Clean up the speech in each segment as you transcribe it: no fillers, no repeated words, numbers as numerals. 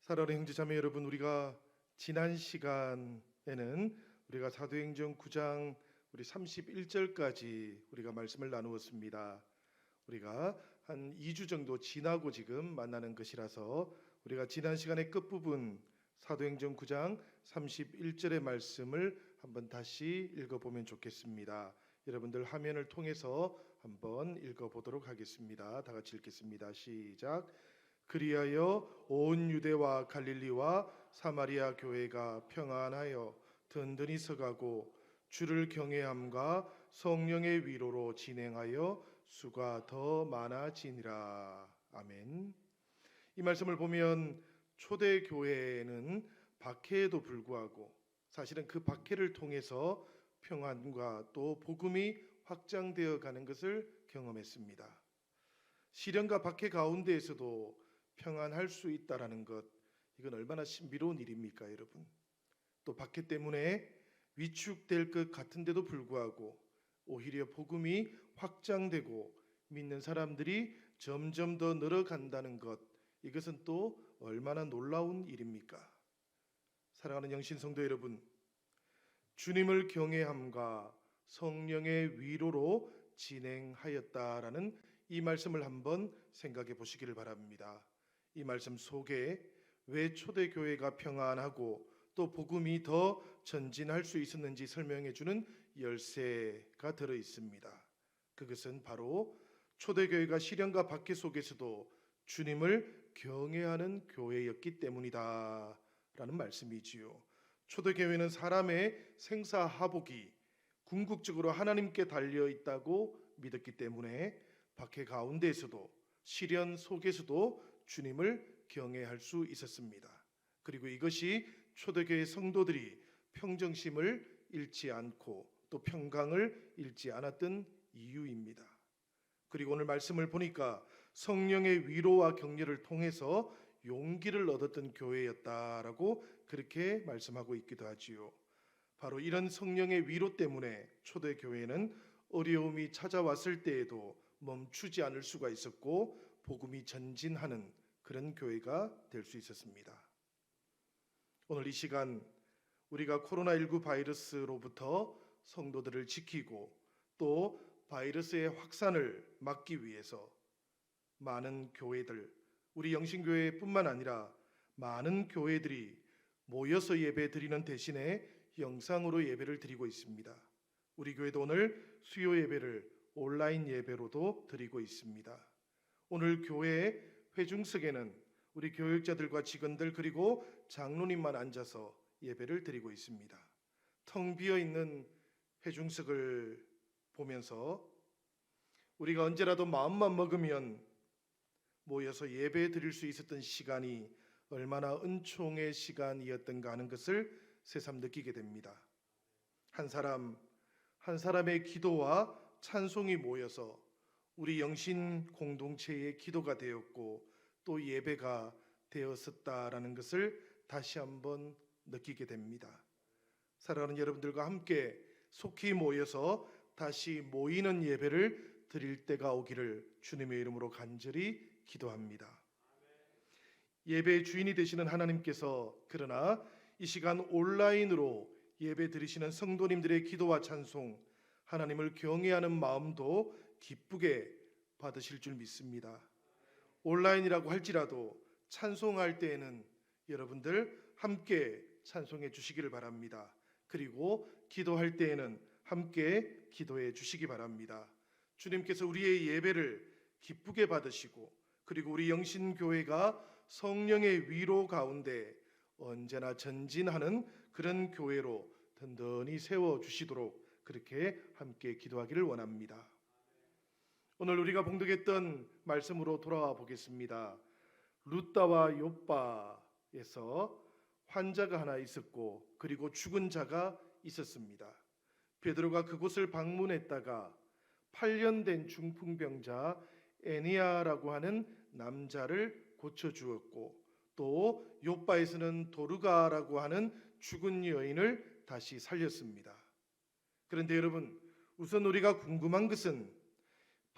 사랑하는 형제자매 여러분, 우리가 지난 시간에는 우리가 사도행전 9장 우리 31절까지 우리가 말씀을 나누었습니다. 우리가 한 2주 정도 지나고 지금 만나는 것이라서 우리가 지난 시간의 끝부분 사도행전 9장 31절의 말씀을 한번 다시 읽어보면 좋겠습니다. 여러분들 화면을 통해서 한번 읽어보도록 하겠습니다. 다 같이 읽겠습니다. 시작. 그리하여 온 유대와 갈릴리와 사마리아 교회가 평안하여 든든히 서가고 주를 경외함과 성령의 위로로 진행하여 수가 더 많아지니라. 아멘. 이 말씀을 보면 초대 교회는 박해에도 불구하고 사실은 그 박해를 통해서 평안과 또 복음이 확장되어 가는 것을 경험했습니다. 시련과 박해 가운데에서도 평안할 수 있다라는 것, 이건 얼마나 신비로운 일입니까, 여러분? 또 박해 때문에 위축될 것 같은데도 불구하고 오히려 복음이 확장되고 믿는 사람들이 점점 더 늘어간다는 것, 이것은 또 얼마나 놀라운 일입니까? 사랑하는 영신성도 여러분, 주님을 경외함과 성령의 위로로 진행하였다라는 이 말씀을 한번 생각해 보시기를 바랍니다. 이 말씀 속에 왜 초대교회가 평안하고 또 복음이 더 전진할 수 있었는지 설명해 주는 열쇠가 들어 있습니다. 그것은 바로 초대교회가 시련과 박해 속에서도 주님을 경외하는 교회였기 때문이다 라는 말씀이지요. 초대교회는 사람의 생사하복이 궁극적으로 하나님께 달려 있다고 믿었기 때문에 박해 가운데에서도 시련 속에서도 주님을 경외할 수 있었습니다. 그리고 이것이 초대교회 성도들이 평정심을 잃지 않고 또 평강을 잃지 않았던 이유입니다. 그리고 오늘 말씀을 보니까 성령의 위로와 격려를 통해서 용기를 얻었던 교회였다라고 그렇게 말씀하고 있기도 하지요. 바로 이런 성령의 위로 때문에 초대교회는 어려움이 찾아왔을 때에도 멈추지 않을 수가 있었고 복음이 전진하는 그런 교회가 될 수 있었습니다. 오늘 이 시간 우리가 코로나19 바이러스로부터 성도들을 지키고 또 바이러스의 확산을 막기 위해서 많은 교회들, 우리 영신교회뿐만 아니라 많은 교회들이 모여서 예배 드리는 대신에 영상으로 예배를 드리고 있습니다. 우리 교회도 오늘 수요 예배를 온라인 예배로도 드리고 있습니다. 오늘 교회 회중석에는 우리 교육자들과 직원들 그리고 장로님만 앉아서 예배를 드리고 있습니다. 텅 비어 있는 회중석을 보면서 우리가 언제라도 마음만 먹으면 모여서 예배 드릴 수 있었던 시간이 얼마나 은총의 시간이었던가 하는 것을 새삼 느끼게 됩니다. 한 사람의 기도와 찬송이 모여서 우리 영신 공동체의 기도가 되었고 또 예배가 되었었다라는 것을 다시 한번 느끼게 됩니다. 사랑하는 여러분들과 함께 속히 모여서 다시 모이는 예배를 드릴 때가 오기를 주님의 이름으로 간절히 기도합니다. 예배의 주인이 되시는 하나님께서 그러나 이 시간 온라인으로 예배 드리시는 성도님들의 기도와 찬송, 하나님을 경외하는 마음도 기쁘게 받으실 줄 믿습니다. 온라인이라고 할지라도 찬송할 때에는 여러분들 함께 찬송해 주시기를 바랍니다. 그리고 기도할 때에는 함께 기도해 주시기 바랍니다. 주님께서 우리의 예배를 기쁘게 받으시고 그리고 우리 영신교회가 성령의 위로 가운데 언제나 전진하는 그런 교회로 든든히 세워주시도록 그렇게 함께 기도하기를 원합니다. 오늘 우리가 봉독했던 말씀으로 돌아와 보겠습니다. 루다와 욥바에서 환자가 하나 있었고 그리고 죽은 자가 있었습니다. 베드로가 그곳을 방문했다가 8년 된 중풍병자 애니아라고 하는 남자를 고쳐주었고 또 욥바에서는 도르가라고 하는 죽은 여인을 다시 살렸습니다. 그런데 여러분, 우선 우리가 궁금한 것은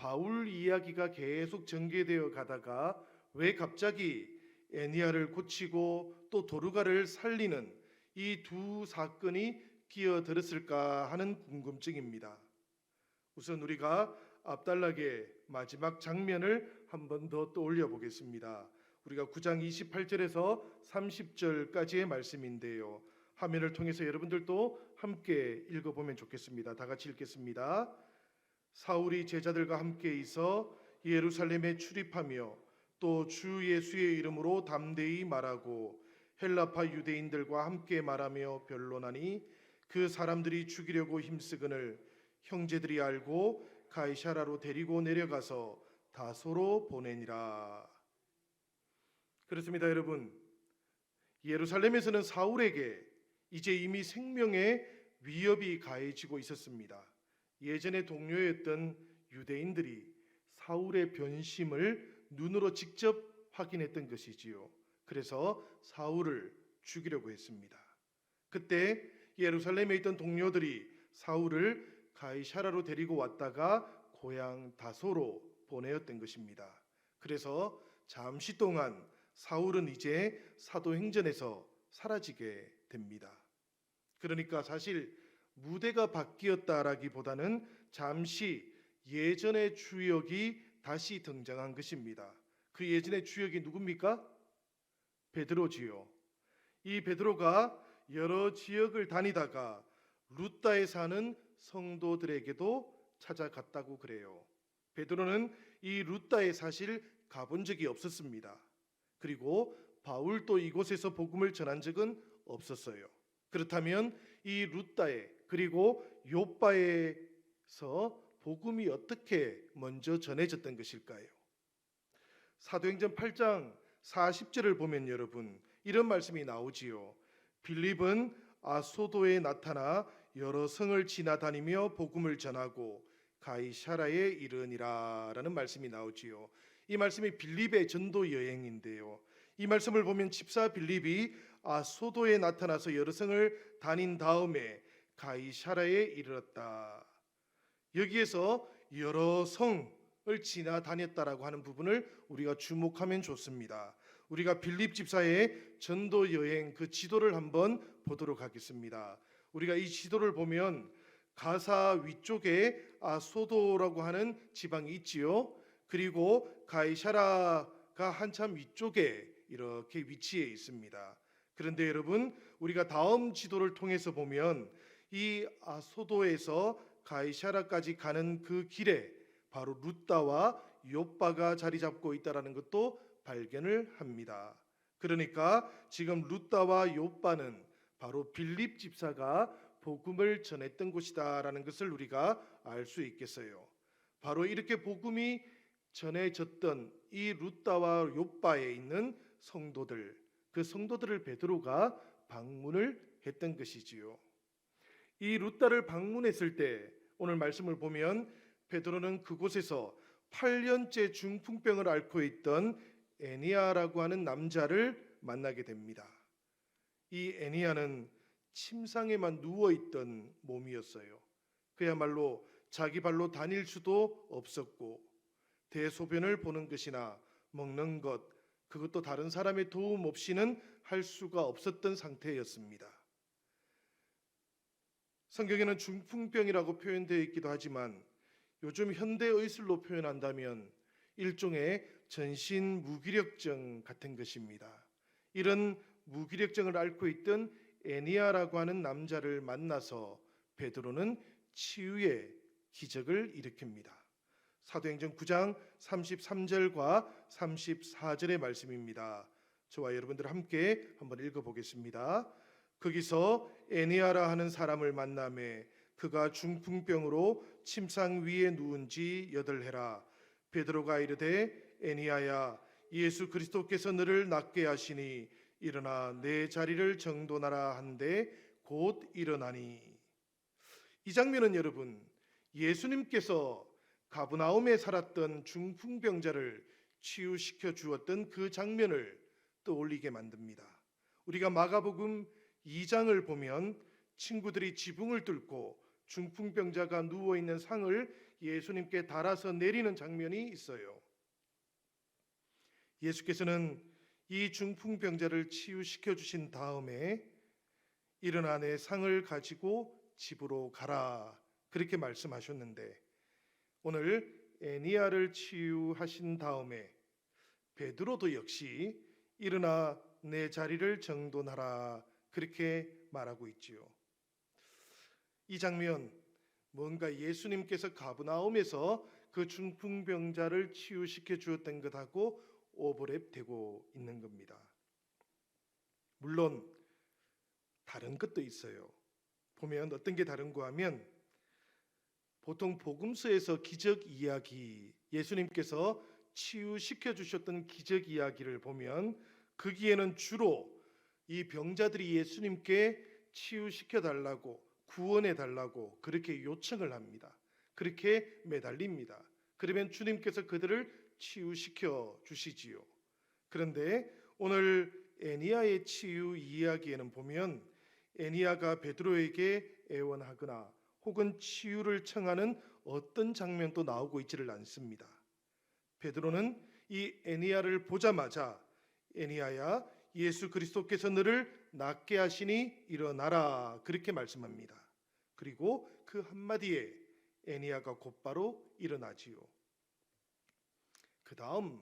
바울 이야기가 계속 전개되어 가다가 왜 갑자기 애니야를 고치고 또 도르가를 살리는 이 두 사건이 끼어들었을까 하는 궁금증입니다. 우선 우리가 앞달락의 마지막 장면을 한 번 더 떠올려 보겠습니다. 우리가 9장 28절에서 30절까지의 말씀인데요. 화면을 통해서 여러분들도 함께 읽어보면 좋겠습니다. 다 같이 읽겠습니다. 사울이 제자들과 함께 있어 예루살렘에 출입하며 또 주 예수의 이름으로 담대히 말하고 헬라파 유대인들과 함께 말하며 변론하니 그 사람들이 죽이려고 힘쓰거늘 형제들이 알고 가이사라로 데리고 내려가서 다소로 보내니라. 그렇습니다, 여러분. 예루살렘에서는 사울에게 이제 이미 생명의 위협이 가해지고 있었습니다. 예전의 동료였던 유대인들이 사울의 변심을 눈으로 직접 확인했던 것이지요. 그래서 사울을 죽이려고 했습니다. 그때 예루살렘에 있던 동료들이 사울을 가이사라로 데리고 왔다가 고향 다소로 보내었던 것입니다. 그래서 잠시 동안 사울은 이제 사도행전에서 사라지게 됩니다. 그러니까 사실 무대가 바뀌었다라기보다는 잠시 예전의 주역이 다시 등장한 것입니다. 그 예전의 주역이 누굽니까? 베드로지요. 이 베드로가 여러 지역을 다니다가 루다에 사는 성도들에게도 찾아갔다고 그래요. 베드로는 이 루다에 사실 가본 적이 없었습니다. 그리고 바울도 이곳에서 복음을 전한 적은 없었어요. 그렇다면 이 루다에 그리고 요바에서 복음이 어떻게 먼저 전해졌던 것일까요? 사도행전 8장 40절을 보면 여러분 이런 말씀이 나오지요. 빌립은 아소도에 나타나 여러 성을 지나다니며 복음을 전하고 가이사라에 이르니라 라는 말씀이 나오지요. 이 말씀이 빌립의 전도 여행인데요. 이 말씀을 보면 집사 빌립이 아소도에 나타나서 여러 성을 다닌 다음에 가이사라에 이르렀다. 여기에서 여러 성을 지나다녔다라고 하는 부분을 우리가 주목하면 좋습니다. 우리가 빌립 집사의 전도 여행 그 지도를 한번 보도록 하겠습니다. 우리가 이 지도를 보면 가사 위쪽에 아소도라고 하는 지방이 있지요. 그리고 가이사라가 한참 위쪽에 이렇게 위치해 있습니다. 그런데 여러분 우리가 다음 지도를 통해서 보면 이 아소도에서 가이사라까지 가는 그 길에 바로 루다와 요바가 자리 잡고 있다라는 것도 발견을 합니다. 그러니까 지금 루다와 요바는 바로 빌립 집사가 복음을 전했던 곳이다라는 것을 우리가 알 수 있겠어요. 바로 이렇게 복음이 전해졌던 이 루다와 요바에 있는 성도들, 그 성도들을 베드로가 방문을 했던 것이지요. 이 루다를 방문했을 때 오늘 말씀을 보면 베드로는 그곳에서 8년째 중풍병을 앓고 있던 애니야라고 하는 남자를 만나게 됩니다. 이 애니야는 침상에만 누워있던 몸이었어요. 그야말로 자기 발로 다닐 수도 없었고 대소변을 보는 것이나 먹는 것 그것도 다른 사람의 도움 없이는 할 수가 없었던 상태였습니다. 성경에는 중풍병이라고 표현되어 있기도 하지만 요즘 현대의술로 표현한다면 일종의 전신 무기력증 같은 것입니다. 이런 무기력증을 앓고 있던 애니야라고 하는 남자를 만나서 베드로는 치유의 기적을 일으킵니다. 사도행전 9장 33절과 34절의 말씀입니다. 저와 여러분들 함께 한번 읽어보겠습니다. 거기서 애니야라 하는 사람을 만나매 그가 중풍병으로 침상 위에 누운 지 8해라. 베드로가 이르되 애니야야 예수 그리스도께서 너를 낫게 하시니 일어나 내 자리를 정돈하라 한데 곧 일어나니. 이 장면은 여러분 예수님께서 가브나움에 살았던 중풍병자를 치유시켜 주었던 그 장면을 떠올리게 만듭니다. 우리가 마가복음 2장을 보면 친구들이 지붕을 뚫고 중풍병자가 누워있는 상을 예수님께 달아서 내리는 장면이 있어요. 예수께서는 이 중풍병자를 치유시켜 주신 다음에 일어나 내 상을 가지고 집으로 가라 그렇게 말씀하셨는데, 오늘 애니야를 치유하신 다음에 베드로도 역시 일어나 내 자리를 정돈하라 그렇게 말하고 있지요. 이 장면, 뭔가 예수님께서 가브나움에서 그 중풍병자를 치유시켜 주었던 것하고 오버랩되고 있는 겁니다. 물론 다른 것도 있어요. 보면 어떤 게 다른가 하면, 보통 복음서에서 기적 이야기, 예수님께서 치유시켜 주셨던 기적 이야기를 보면 거기에는 주로 이 병자들이 예수님께 치유시켜 달라고, 구원해 달라고 그렇게 요청을 합니다. 그렇게 매달립니다. 그러면 주님께서 그들을 치유시켜 주시지요. 그런데 오늘 애니야의 치유 이야기에는 보면 애니야가 베드로에게 애원하거나 혹은 치유를 청하는 어떤 장면도 나오고 있지를 않습니다. 베드로는 이 애니야를 보자마자 애니야야, 예수 그리스도께서 너를 낫게 하시니 일어나라 그렇게 말씀합니다. 그리고 그 한마디에 애니야가 곧바로 일어나지요. 그 다음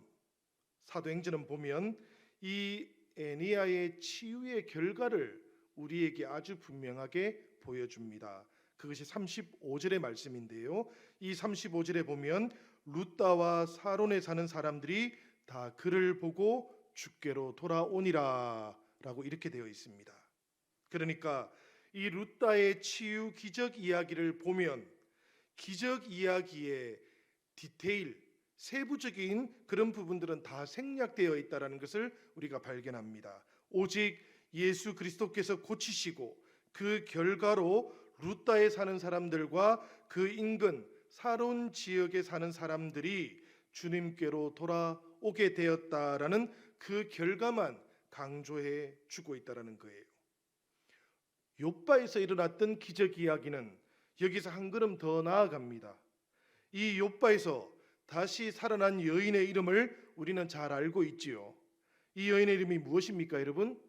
사도행전은 보면 이 애니야의 치유의 결과를 우리에게 아주 분명하게 보여줍니다. 그것이 35절의 말씀인데요. 이 35절에 보면 루다와 사론에 사는 사람들이 다 그를 보고 주께로 돌아오니라 라고 이렇게 되어 있습니다. 그러니까 이 루다의 치유 기적 이야기를 보면 기적 이야기의 디테일, 세부적인 그런 부분들은 다 생략되어 있다는 것을 우리가 발견합니다. 오직 예수 그리스도께서 고치시고 그 결과로 루다에 사는 사람들과 그 인근 사론 지역에 사는 사람들이 주님께로 돌아오게 되었다라는 그 결과만 강조해 주고 있다는 거예요. 욥바에서 일어났던 기적 이야기는 여기서 한 걸음 더 나아갑니다. 이 욥바에서 다시 살아난 여인의 이름을 우리는 잘 알고 있지요. 이 여인의 이름이 무엇입니까, 여러분?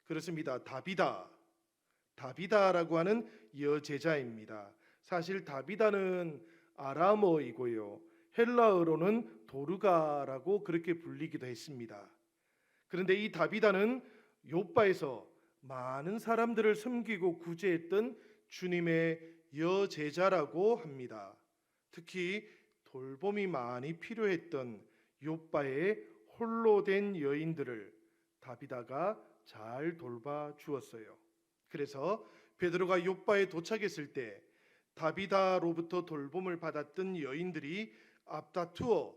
그렇습니다. 다비다라고 하는 여제자입니다. 사실 다비다는 아람어이고요, 헬라어로는 도르가라고 그렇게 불리기도 했습니다. 그런데 이 다비다는 욥바에서 많은 사람들을 섬기고 구제했던 주님의 여제자라고 합니다. 특히 돌봄이 많이 필요했던 욥바의 홀로 된 여인들을 다비다가 잘 돌봐 주었어요. 그래서 베드로가 욥바에 도착했을 때 다비다로부터 돌봄을 받았던 여인들이 앞다투어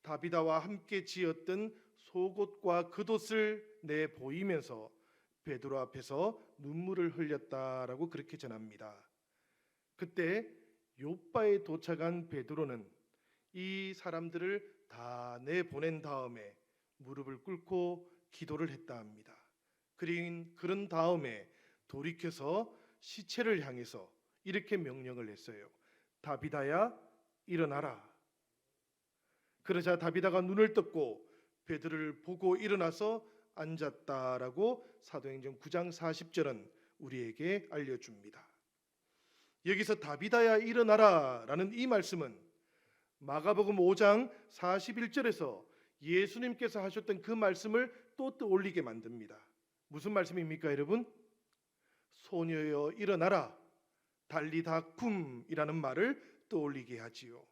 다비다와 함께 지었던 속옷과 겉옷을 내 보이면서 베드로 앞에서 눈물을 흘렸다라고 그렇게 전합니다. 그때 욥바에 도착한 베드로는 이 사람들을 다 내보낸 다음에 무릎을 꿇고 기도를 했다 합니다. 그런 다음에 돌이켜서 시체를 향해서 이렇게 명령을 했어요. 다비다야, 일어나라. 그러자 다비다가 눈을 떴고 베드로를 보고 일어나서 앉았다라고 사도행전 9장 40절은 우리에게 알려줍니다. 여기서 다비다야 일어나라라는 이 말씀은 마가복음 5장 41절에서 예수님께서 하셨던 그 말씀을 또 떠올리게 만듭니다. 무슨 말씀입니까, 여러분? 소녀여 일어나라, 달리다 쿰이라는 말을 떠올리게 하지요.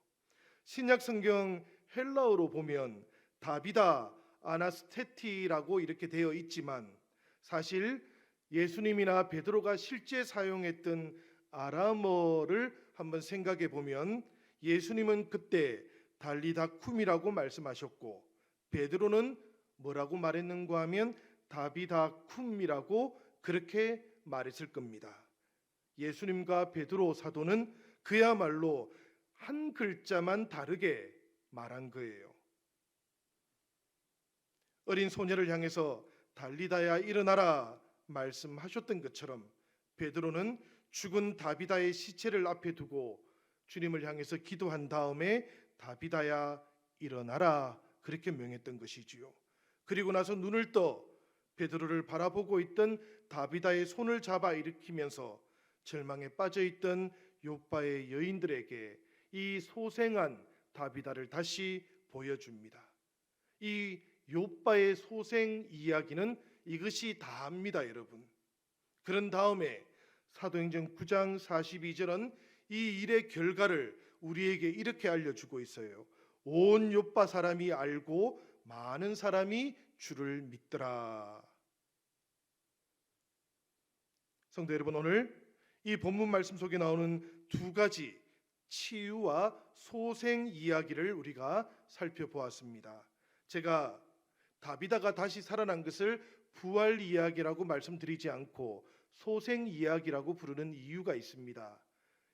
신약 성경 헬라어로 보면 다비다 아나스테티라고 이렇게 되어 있지만 사실 예수님이나 베드로가 실제 사용했던 아람어를 한번 생각해 보면 예수님은 그때 달리다 쿰이라고 말씀하셨고 베드로는 뭐라고 말했는가 하면 다비다 쿰이라고 그렇게 말했을 겁니다. 예수님과 베드로 사도는 그야말로 한 글자만 다르게 말한 거예요. 어린 소녀를 향해서 달리다야 일어나라 말씀하셨던 것처럼 베드로는 죽은 다비다의 시체를 앞에 두고 주님을 향해서 기도한 다음에 다비다야 일어나라 그렇게 명했던 것이지요. 그리고 나서 눈을 떠 베드로를 바라보고 있던 다비다의 손을 잡아 일으키면서 절망에 빠져 있던 욥바의 여인들에게 이 소생한 다비다를 다시 보여줍니다. 이 욥바의 소생 이야기는 이것이 다합니다, 여러분. 그런 다음에 사도행전 9장 42절은 이 일의 결과를 우리에게 이렇게 알려주고 있어요. 온 욥바 사람이 알고 많은 사람이 주를 믿더라. 성도 여러분, 오늘 이 본문 말씀 속에 나오는 두 가지 치유와 소생 이야기를 우리가 살펴보았습니다. 제가 다비다가 다시 살아난 것을 부활 이야기라고 말씀드리지 않고 소생 이야기라고 부르는 이유가 있습니다.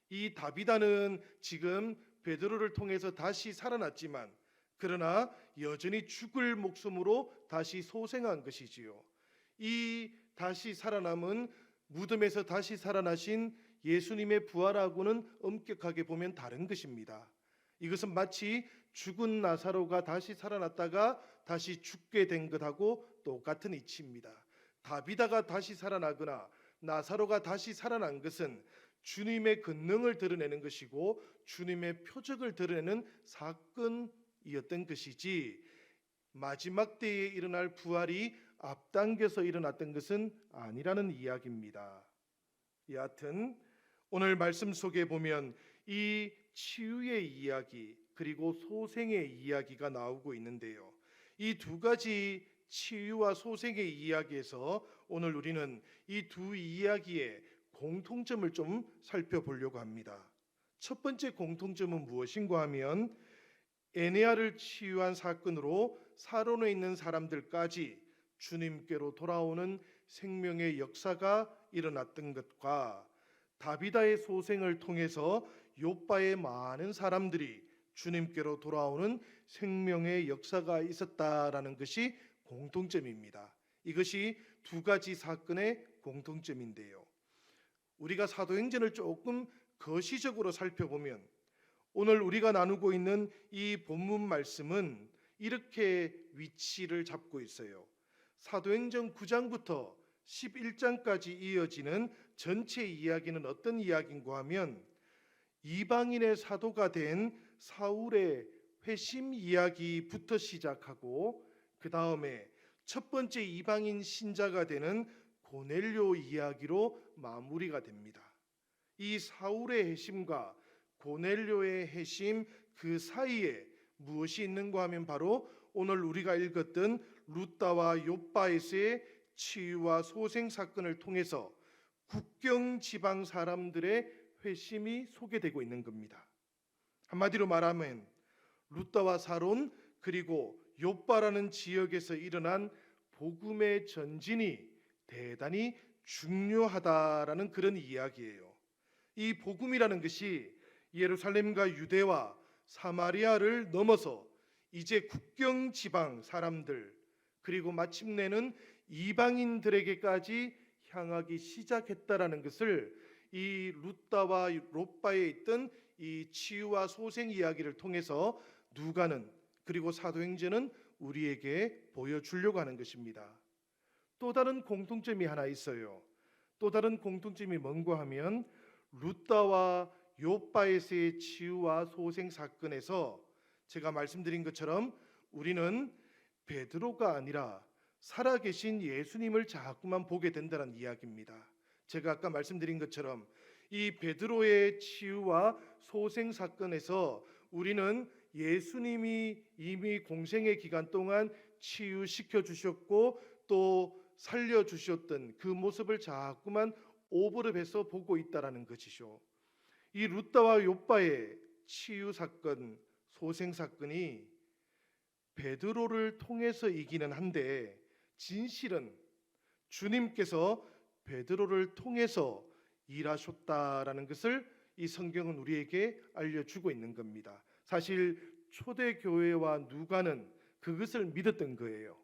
이 다비다는 지금 베드로를 통해서 다시 살아났지만 그러나 여전히 죽을 목숨으로 다시 소생한 것이지요. 이 다시 살아남은 무덤에서 다시 살아나신 예수님의 부활하고는 엄격하게 보면 다른 것입니다. 이것은 마치 죽은 나사로가 다시 살아났다가 다시 죽게 된 것하고 똑같은 이치입니다. 다비다가 다시 살아나거나 나사로가 다시 살아난 것은 주님의 권능을 드러내는 것이고 주님의 표적을 드러내는 사건이었던 것이지 마지막 때에 일어날 부활이 앞당겨서 일어났던 것은 아니라는 이야기입니다. 여하튼 오늘 말씀 속에 보면 이 치유의 이야기 그리고 소생의 이야기가 나오고 있는데요. 이 두 가지 치유와 소생의 이야기에서 오늘 우리는 이 두 이야기의 공통점을 좀 살펴보려고 합니다. 첫 번째 공통점은 무엇인가 하면 에네아를 치유한 사건으로 사론에 있는 사람들까지 주님께로 돌아오는 생명의 역사가 일어났던 것과 다비다의 소생을 통해서 욥바의 많은 사람들이 주님께로 돌아오는 생명의 역사가 있었다라는 것이 공통점입니다. 이것이 두 가지 사건의 공통점인데요. 우리가 사도행전을 조금 거시적으로 살펴보면 오늘 우리가 나누고 있는 이 본문 말씀은 이렇게 위치를 잡고 있어요. 사도행전 9장부터 11장까지 이어지는 전체 이야기는 어떤 이야기인가 하면 이방인의 사도가 된 사울의 회심 이야기부터 시작하고 그 다음에 첫 번째 이방인 신자가 되는 고넬료 이야기로 마무리가 됩니다. 이 사울의 회심과 고넬료의 회심 그 사이에 무엇이 있는가 하면 바로 오늘 우리가 읽었던 루다와 욥바에서의 치유와 소생 사건을 통해서 국경 지방 사람들의 회심이 소개되고 있는 겁니다. 한마디로 말하면 루다와 사론 그리고 욥바라는 지역에서 일어난 복음의 전진이 대단히 중요하다라는 그런 이야기예요. 이 복음이라는 것이 예루살렘과 유대와 사마리아를 넘어서 이제 국경 지방 사람들 그리고 마침내는 이방인들에게까지 향하기 시작했다라는 것을 이 루다와 욥바에 있던 이 치유와 소생 이야기를 통해서 누가는 그리고 사도행전은 우리에게 보여주려고 하는 것입니다. 또 다른 공통점이 하나 있어요. 또 다른 공통점이 뭔가 하면 루다와 욥바에서의 치유와 소생 사건에서 제가 말씀드린 것처럼 우리는 베드로가 아니라 살아계신 예수님을 자꾸만 보게 된다는 이야기입니다. 제가 아까 말씀드린 것처럼 이 베드로의 치유와 소생 사건에서 우리는 예수님이 이미 공생의 기간 동안 치유시켜 주셨고 또 살려 주셨던 그 모습을 자꾸만 오버랩해서 보고 있다라는 것이죠. 이 루다와 욥바의 치유 사건, 소생 사건이 베드로를 통해서이기는 한데 진실은 주님께서 베드로를 통해서 일하셨다라는 것을 이 성경은 우리에게 알려주고 있는 겁니다. 사실 초대교회와 누가는 그것을 믿었던 거예요.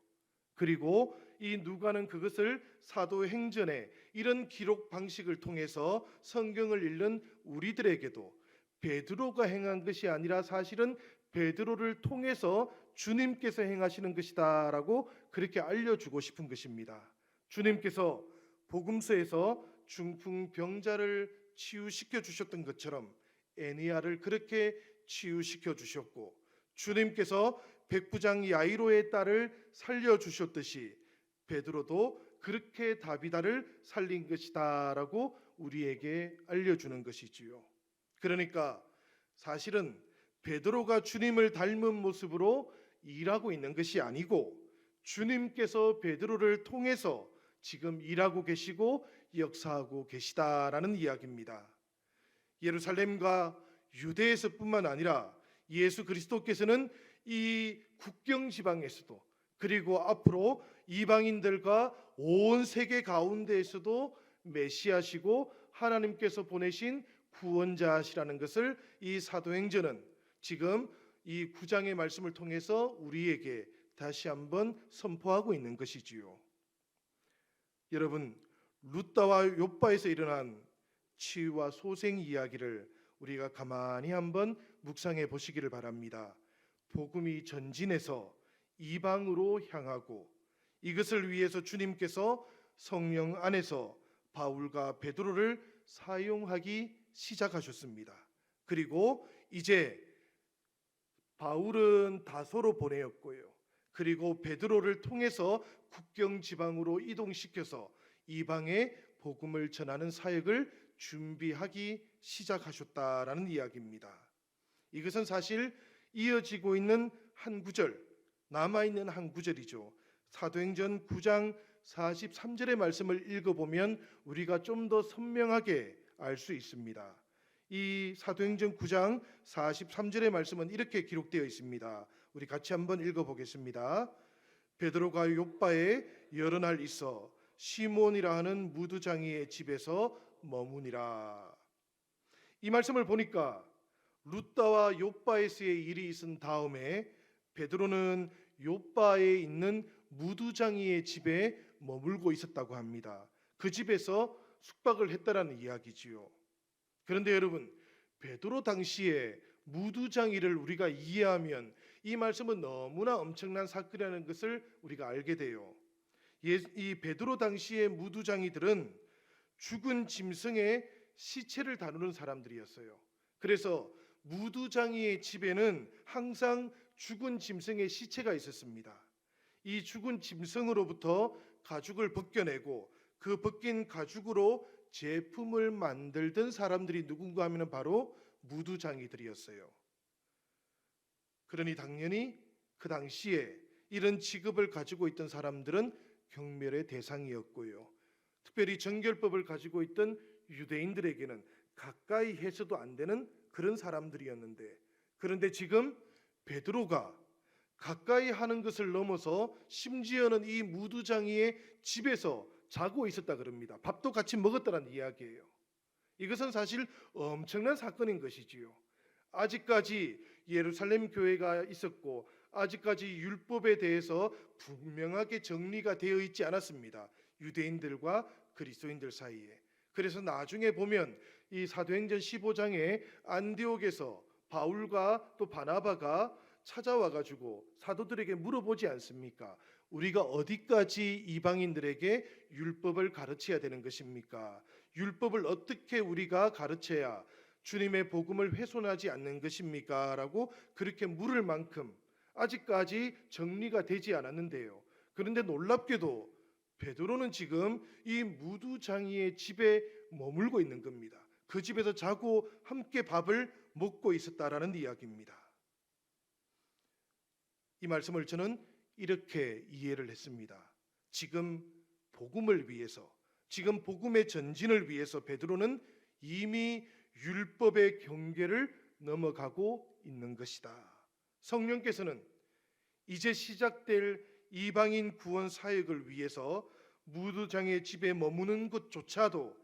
그리고 이 누가는 그것을 사도행전의 이런 기록 방식을 통해서 성경을 읽는 우리들에게도 베드로가 행한 것이 아니라 사실은 베드로를 통해서 주님께서 행하시는 것이다라고 그렇게 알려주고 싶은 것입니다. 주님께서 복음서에서 중풍병자를 치유시켜 주셨던 것처럼 애니야를 그렇게 치유시켜 주셨고, 주님께서 백부장 야이로의 딸을 살려 주셨듯이 베드로도 그렇게 다비다를 살린 것이다라고 우리에게 알려주는 것이지요. 그러니까 사실은 베드로가 주님을 닮은 모습으로 일하고 있는 것이 아니고, 주님께서 베드로를 통해서 지금 일하고 계시고 역사하고 계시다라는 이야기입니다. 예루살렘과 유대에서뿐만 아니라 예수 그리스도께서는 이 국경 지방에서도, 그리고 앞으로 이방인들과 온 세계 가운데에서도 메시아시고 하나님께서 보내신 구원자시라는 것을 이 사도행전은 지금 이 9장의 말씀을 통해서 우리에게 다시 한번 선포하고 있는 것이지요. 여러분, 룻다와 욥바에서 일어난 치유와 소생 이야기를 우리가 가만히 한번 묵상해 보시기를 바랍니다. 복음이 전진해서 이방으로 향하고, 이것을 위해서 주님께서 성령 안에서 바울과 베드로를 사용하기 시작하셨습니다. 그리고 이제 바울은 다소로 보내었고요, 그리고 베드로를 통해서 국경 지방으로 이동시켜서 이방에 복음을 전하는 사역을 준비하기 시작하셨다라는 이야기입니다. 이것은 사실 이어지고 있는 한 구절, 남아있는 한 구절이죠. 사도행전 9장 43절의 말씀을 읽어보면 우리가 좀 더 선명하게 알 수 있습니다. 이 사도행전 9장 43절의 말씀은 이렇게 기록되어 있습니다. 우리 같이 한번 읽어보겠습니다. 베드로가 욥바에 여러 날 있어 시몬이라 하는 무두장이의 집에서 머무니라. 이 말씀을 보니까 룻다와 욥바에서의 일이 있은 다음에 베드로는 욥바에 있는 무두장이의 집에 머물고 있었다고 합니다. 그 집에서 숙박을 했다라는 이야기지요. 그런데 여러분, 베드로 당시에 무두장이를 우리가 이해하면 이 말씀은 너무나 엄청난 사건이라는 것을 우리가 알게 돼요. 이 베드로 당시의 무두장이들은 죽은 짐승의 시체를 다루는 사람들이었어요. 그래서 무두장이의 집에는 항상 죽은 짐승의 시체가 있었습니다. 이 죽은 짐승으로부터 가죽을 벗겨내고 그 벗긴 가죽으로 제품을 만들던 사람들이 누군가 하면 바로 무두장이들이었어요. 그러니 당연히 그 당시에 이런 직업을 가지고 있던 사람들은 경멸의 대상이었고요, 특별히 정결법을 가지고 있던 유대인들에게는 가까이 해서도 안 되는 그런 사람들이었는데, 그런데 지금 베드로가 가까이 하는 것을 넘어서 심지어는 이 무두장이의 집에서 자고 있었다 그럽니다. 밥도 같이 먹었다는 이야기예요. 이것은 사실 엄청난 사건인 것이지요. 아직까지 예루살렘 교회가 있었고 아직까지 율법에 대해서 분명하게 정리가 되어 있지 않았습니다. 유대인들과 그리스도인들 사이에. 그래서 나중에 보면 이 사도행전 15장에 안디옥에서 바울과 또 바나바가 찾아와 가지고 사도들에게 물어보지 않습니까? 우리가 어디까지 이방인들에게 율법을 가르쳐야 되는 것입니까? 율법을 어떻게 우리가 가르쳐야 주님의 복음을 훼손하지 않는 것입니까? 라고 그렇게 물을 만큼 아직까지 정리가 되지 않았는데요. 그런데 놀랍게도 베드로는 지금 이 무두장이의 집에 머물고 있는 겁니다. 그 집에서 자고 함께 밥을 먹고 있었다라는 이야기입니다. 이 말씀을 저는 이렇게 이해를 했습니다. 지금 복음을 위해서, 지금 복음의 전진을 위해서 베드로는 이미 율법의 경계를 넘어가고 있는 것이다. 성령께서는 이제 시작될 이방인 구원 사역을 위해서 무두장의 집에 머무는 것조차도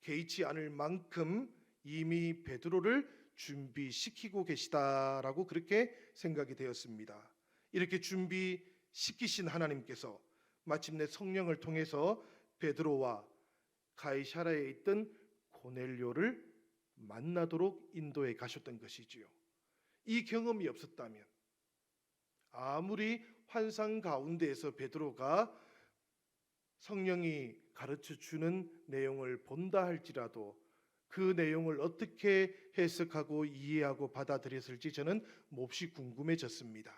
개의치 않을 만큼 이미 베드로를 준비시키고 계시다라고 그렇게 생각이 되었습니다. 이렇게 준비시키신 하나님께서 마침내 성령을 통해서 베드로와 가이사랴에 있던 고넬료를 만나도록 인도해 가셨던 것이지요. 이 경험이 없었다면 아무리 환상 가운데에서 베드로가 성령이 가르쳐 주는 내용을 본다 할지라도 그 내용을 어떻게 해석하고 이해하고 받아들였을지 저는 몹시 궁금해졌습니다.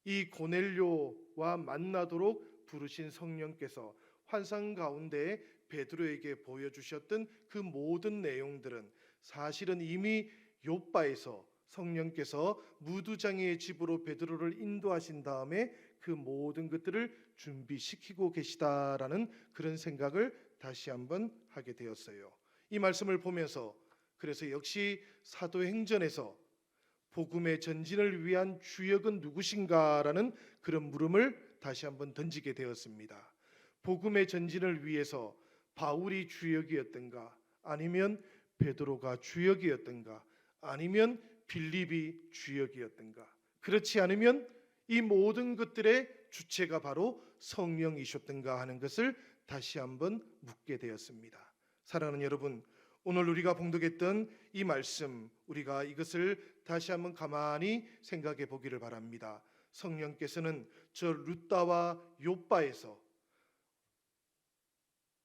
이 고넬료와 만나도록 부르신 성령께서 환상 가운데 베드로에게 보여주셨던 그 모든 내용들은 사실은 이미 욥바에서 성령께서 무두장의 집으로 베드로를 인도하신 다음에 그 모든 것들을 준비시키고 계시다라는 그런 생각을 다시 한번 하게 되었어요. 이 말씀을 보면서 그래서 역시 사도행전에서 복음의 전진을 위한 주역은 누구신가라는 그런 물음을 다시 한번 던지게 되었습니다. 복음의 전진을 위해서 바울이 주역이었던가, 아니면 베드로가 주역이었던가, 아니면 빌립이 주역이었던가, 그렇지 않으면 이 모든 것들의 주체가 바로 성령이셨던가 하는 것을 다시 한번 묻게 되었습니다. 사랑하는 여러분, 오늘 우리가 봉독했던 이 말씀, 우리가 이것을 다시 한번 가만히 생각해 보기를 바랍니다. 성령께서는 저 루다와 욥바에서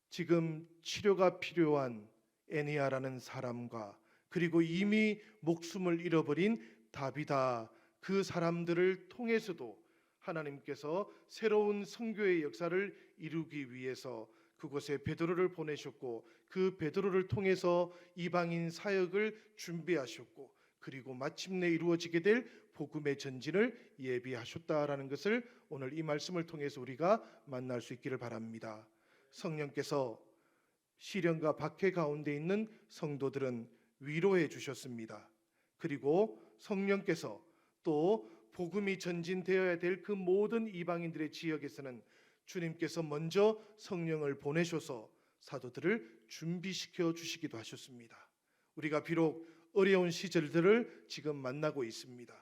지금 치료가 필요한 애니아라는 사람과 그리고 이미 목숨을 잃어버린 다비다, 그 사람들을 통해서도 하나님께서 새로운 선교의 역사를 이루기 위해서 그곳에 베드로를 보내셨고, 그 베드로를 통해서 이방인 사역을 준비하셨고, 그리고 마침내 이루어지게 될 복음의 전진을 예비하셨다라는 것을 오늘 이 말씀을 통해서 우리가 만날 수 있기를 바랍니다. 성령께서 시련과 박해 가운데 있는 성도들은 위로해 주셨습니다. 그리고 성령께서 또 복음이 전진되어야 될 그 모든 이방인들의 지역에서는 주님께서 먼저 성령을 보내셔서 사도들을 준비시켜 주시기도 하셨습니다. 우리가 비록 어려운 시절들을 지금 만나고 있습니다.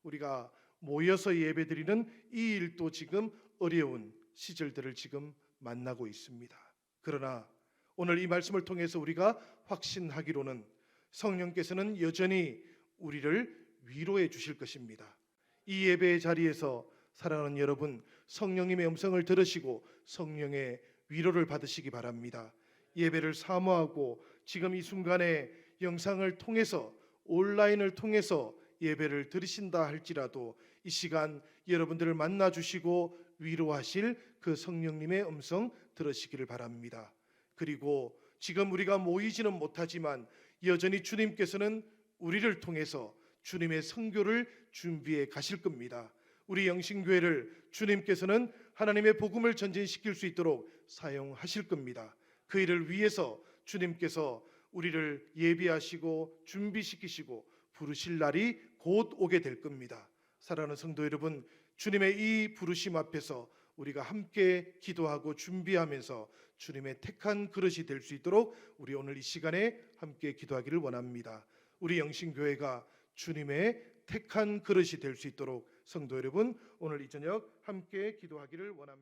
우리가 모여서 예배드리는 이 일도 지금 어려운 시절들을 지금 만나고 있습니다. 그러나 오늘 이 말씀을 통해서 우리가 확신하기로는 성령께서는 여전히 우리를 위로해 주실 것입니다. 이 예배의 자리에서 사랑하는 여러분, 성령님의 음성을 들으시고 성령의 위로를 받으시기 바랍니다. 예배를 사모하고 지금 이 순간에 영상을 통해서, 온라인을 통해서 예배를 들으신다 할지라도 이 시간 여러분들을 만나 주시고 위로하실 그 성령님의 음성 들으시기를 바랍니다. 그리고 지금 우리가 모이지는 못하지만 여전히 주님께서는 우리를 통해서 주님의 선교를 준비해 가실 겁니다. 우리 영신교회를 주님께서는 하나님의 복음을 전진시킬 수 있도록 사용하실 겁니다. 그 일을 위해서 주님께서 우리를 예비하시고 준비시키시고 부르실 날이 곧 오게 될 겁니다. 사랑하는 성도 여러분, 주님의 이 부르심 앞에서 우리가 함께 기도하고 준비하면서 주님의 택한 그릇이 될 수 있도록 우리 오늘 이 시간에 함께 기도하기를 원합니다. 우리 영신교회가 주님의 택한 그릇이 될 수 있도록 성도 여러분, 오늘 이 저녁 함께 기도하기를 원합니다.